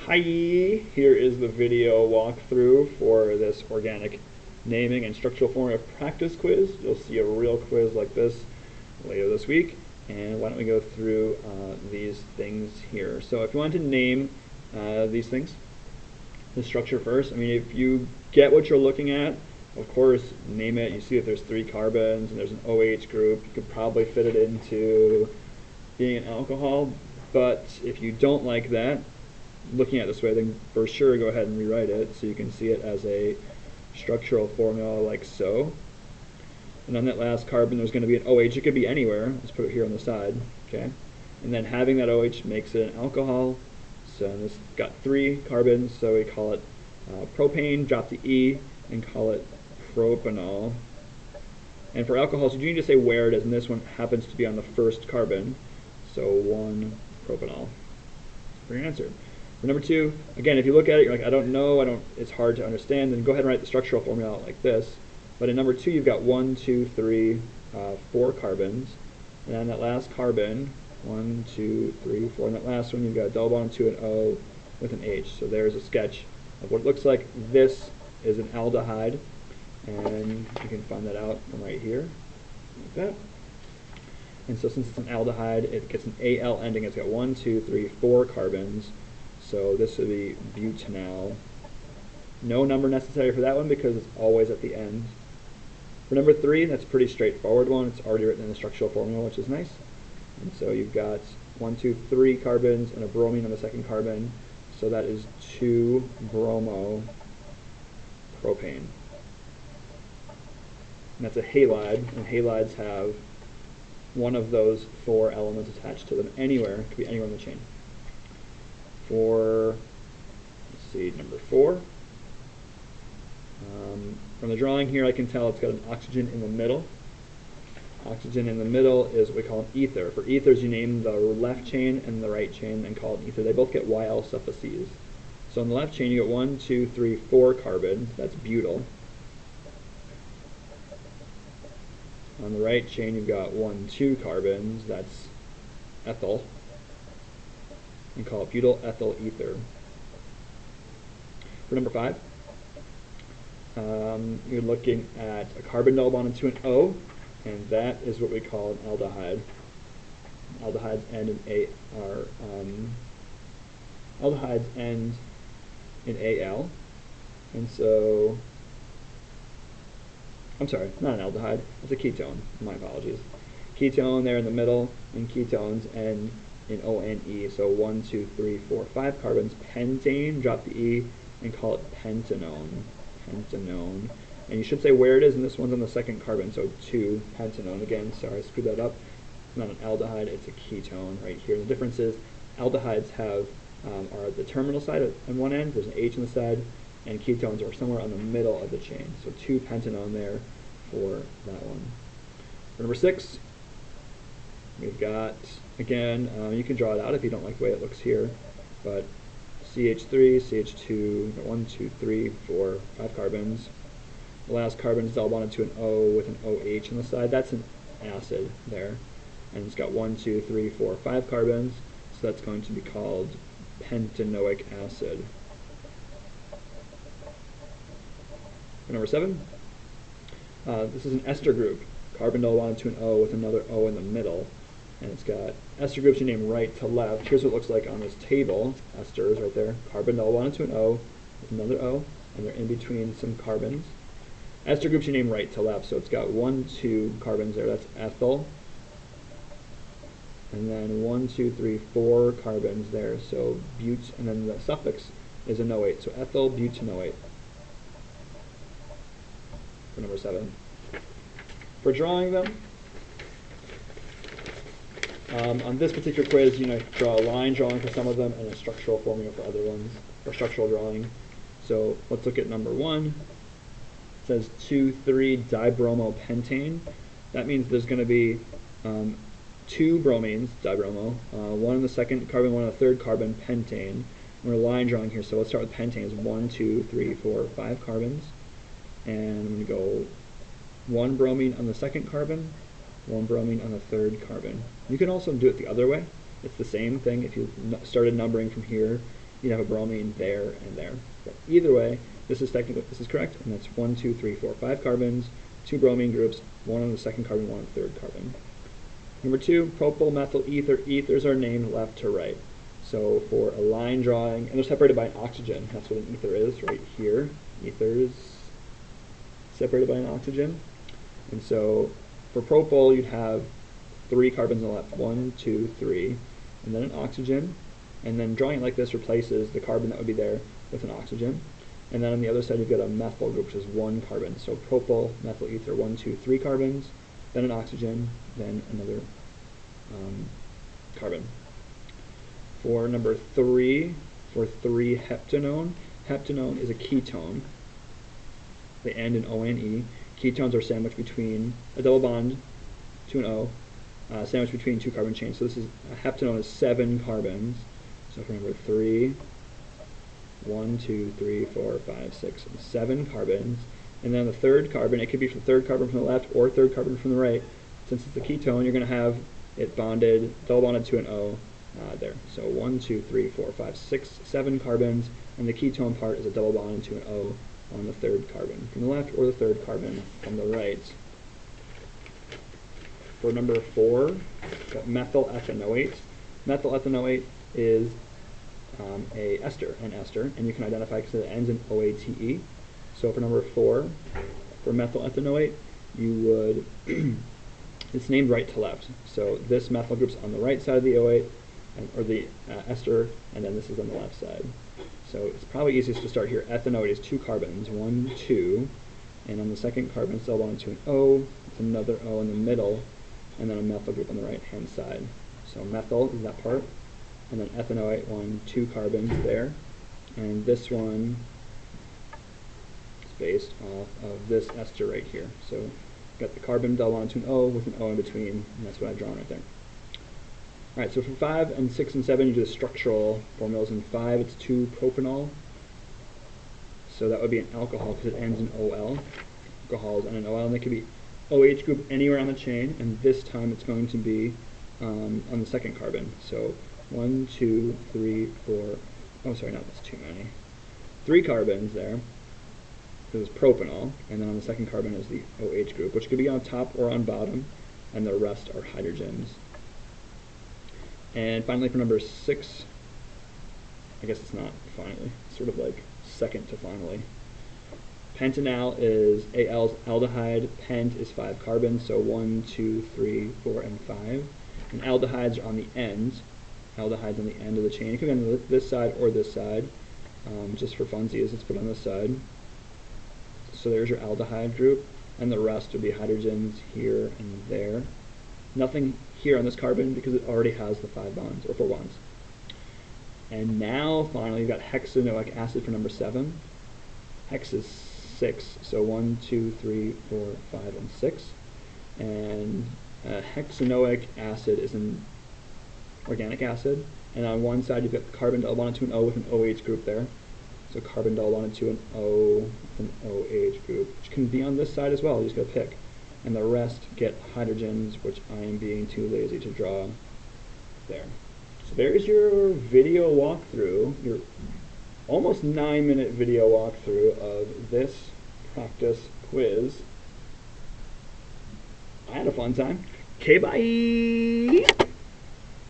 Hi, here is the video walkthrough for this organic naming and structural formula practice quiz. You'll see a real quiz like this later this week, and why don't we go through these things here. So if you want to name these things, the structure first, I mean, if you get what you're looking at, of course, name it. You see that there's 3 carbons and there's an OH group. You could probably fit it into being an alcohol, but if you don't like that, looking at it this way, then for sure go ahead and rewrite it so you can see it as a structural formula like so. And on that last carbon there's going to be an OH. It could be anywhere. Let's put it here on the side. Okay, and then having that OH makes it an alcohol. So this got 3 carbons, so we call it propane. Drop the E and call it propanol. And for alcohols, you do need to say where it is, and this one happens to be on the first carbon. So 1-propanol for your answer. For number 2, again, if you look at it, you're like, I don't know, it's hard to understand, then go ahead and write the structural formula out like this. But in number 2, you've got 1, 2, 3, 4 carbons. And on that last carbon, 1, 2, 3, 4. And that last one, you've got a double bond to an O with an H. So there's a sketch of what it looks like. This is an aldehyde, and you can find that out from right here, like that. And so since it's an aldehyde, it gets an Al ending. It's got 1, 2, 3, 4 carbons. So this would be butanal. No number necessary for that one because it's always at the end. For number 3, that's a pretty straightforward one. It's already written in the structural formula, which is nice. And so you've got 1, 2, 3 carbons and a bromine on the second carbon. So that is 2-bromopropane. And that's a halide, and halides have one of those 4 elements attached to them anywhere. It could be anywhere in the chain. For, let's see, number 4. From the drawing here, I can tell it's got an oxygen in the middle. Oxygen in the middle is what we call an ether. For ethers, you name the left chain and the right chain and call it an ether. They both get YL suffices. So on the left chain, you get 1, 2, 3, 4 carbons. That's butyl. On the right chain, you've got 1, 2 carbons. That's ethyl. And call it butyl ethyl ether. For number 5, you're looking at a carbon double bonded to an O, and that is what we call an aldehyde. Aldehydes end in aldehydes end in Al, and so I'm sorry, not an aldehyde. It's a ketone. My apologies. Ketone there in the middle, and ketones end in O-N-E. So 1, 2, 3, 4, 5 carbons. Pentane, drop the E, and call it pentanone. Pentanone. And you should say where it is, and this one's on the second carbon, so 2-pentanone. Again, sorry, I screwed that up. It's not an aldehyde, it's a ketone right here. The difference is aldehydes have are at the terminal side on one end, there's an H on the side, and ketones are somewhere on the middle of the chain. So 2-pentanone there for that one. For number 6, we've got, again, you can draw it out if you don't like the way it looks here, but CH3, CH2, 1, 2, 3, 4, 5 carbons. The last carbon is double bonded to an O with an OH on the side. That's an acid there. And it's got 1, 2, 3, 4, 5 carbons. So that's going to be called pentanoic acid. For number 7, this is an ester group. Carbon double bonded to an O with another O in the middle. And it's got ester groups you name right to left. Here's what it looks like on this table. Esters right there. Carbon double bonded to an O with another O, and they're in between some carbons. Ester groups you name right to left, so it's got 1, 2 carbons there. That's ethyl. And then 1, 2, 3, 4 carbons there. So but, and then the suffix is a noate. So ethyl butanoate. For number 7. For drawing them, on this particular quiz, you know, draw a line drawing for some of them and a structural formula for other ones, or structural drawing. So let's look at number 1. It says 2,3-dibromopentane. That means there's going to be 2 bromines, dibromo, 1 on the second carbon, 1 on the third carbon, pentane. We're line drawing here, so let's start with pentane. It's 1, 2, 3, 4, 5 carbons. And I'm going to go 1 bromine on the second carbon, 1 bromine on the third carbon. You can also do it the other way. It's the same thing. If you started numbering from here, you'd have a bromine there and there. But either way, this is correct, and that's 1, 2, 3, 4, 5 carbons, 2 bromine groups, 1 on the second carbon, 1 on the third carbon. Number 2, propyl methyl ether. Ethers are named left to right. So for a line drawing, and they're separated by an oxygen. That's what an ether is right here. Ether is separated by an oxygen. And so for propyl, you'd have 3 carbons on the left, 1, 2, 3, and then an oxygen. And then drawing it like this replaces the carbon that would be there with an oxygen. And then on the other side, you've got a methyl group, which is 1 carbon. So propyl, methyl ether, 1, 2, 3 carbons, then an oxygen, then another carbon. For number 3, for 3 heptanone, heptanone is a ketone. They end in O-N-E. Ketones are sandwiched between a double bond to an O, sandwiched between 2 carbon chains. So this is a heptanone is 7 carbons. So for number 3, 1, 2, 3, 4, 5, 6, 7 carbons. And then the third carbon, it could be from the third carbon from the left or third carbon from the right. Since it's a ketone, you're going to have it bonded, double bonded to an O there. So 1, 2, 3, 4, 5, 6, 7 carbons, and the ketone part is a double bonded to an O on the third carbon from the left or the third carbon from the right. For number 4, we've got methyl ethanoate. Methyl ethanoate is an ester, and you can identify because it ends in O-A-T-E. So for number 4, for methyl ethanoate, you would it's named right to left. So this methyl group's on the right side of the O8, or the ester, and then this is on the left side. So it's probably easiest to start here. Ethanoate is 2 carbons, 1, 2, and on the second carbon it's double bonded to an O, with another O in the middle, and then a methyl group on the right-hand side. So methyl is that part, and then ethanoate, 1, 2 carbons there, and this one is based off of this ester right here. So got the carbon double bonded to an O with an O in between, and that's what I've drawn right there. Alright, so for 5 and 6 and 7, you do the structural formulas. In 5, it's 2-propanol. So that would be an alcohol because it ends in OL. Alcohols and an OL, and they could be OH group anywhere on the chain, and this time it's going to be on the second carbon. So 1, 2, 3, 4, oh sorry, that's too many. 3 carbons there. This is propanol, and then on the second carbon is the OH group, which could be on top or on bottom, and the rest are hydrogens. And finally for number 6, I guess it's not finally, it's sort of like second to finally. Pentanal is Al's aldehyde, pent is 5 carbons, so 1, 2, 3, 4, and 5. And aldehydes are on the ends. Aldehydes on the end of the chain. It could be on this side or this side. Just for funsies, let's put it on this side. So there's your aldehyde group, and the rest would be hydrogens here and there. Nothing here on this carbon because it already has the 5 bonds, or 4 bonds. And now, finally, you've got hexanoic acid for number 7. Hex is 6, so 1, 2, 3, 4, 5, and 6. And hexanoic acid is an organic acid, and on one side you've got the carbon double bonded to an O with an OH group there. So carbon double bonded to an O with an OH group, which can be on this side as well, you just gotta pick. And the rest get hydrogens, which I am being too lazy to draw there. So there's your video walkthrough, your almost 9-minute video walkthrough of this practice quiz. I had a fun time. Okay, bye!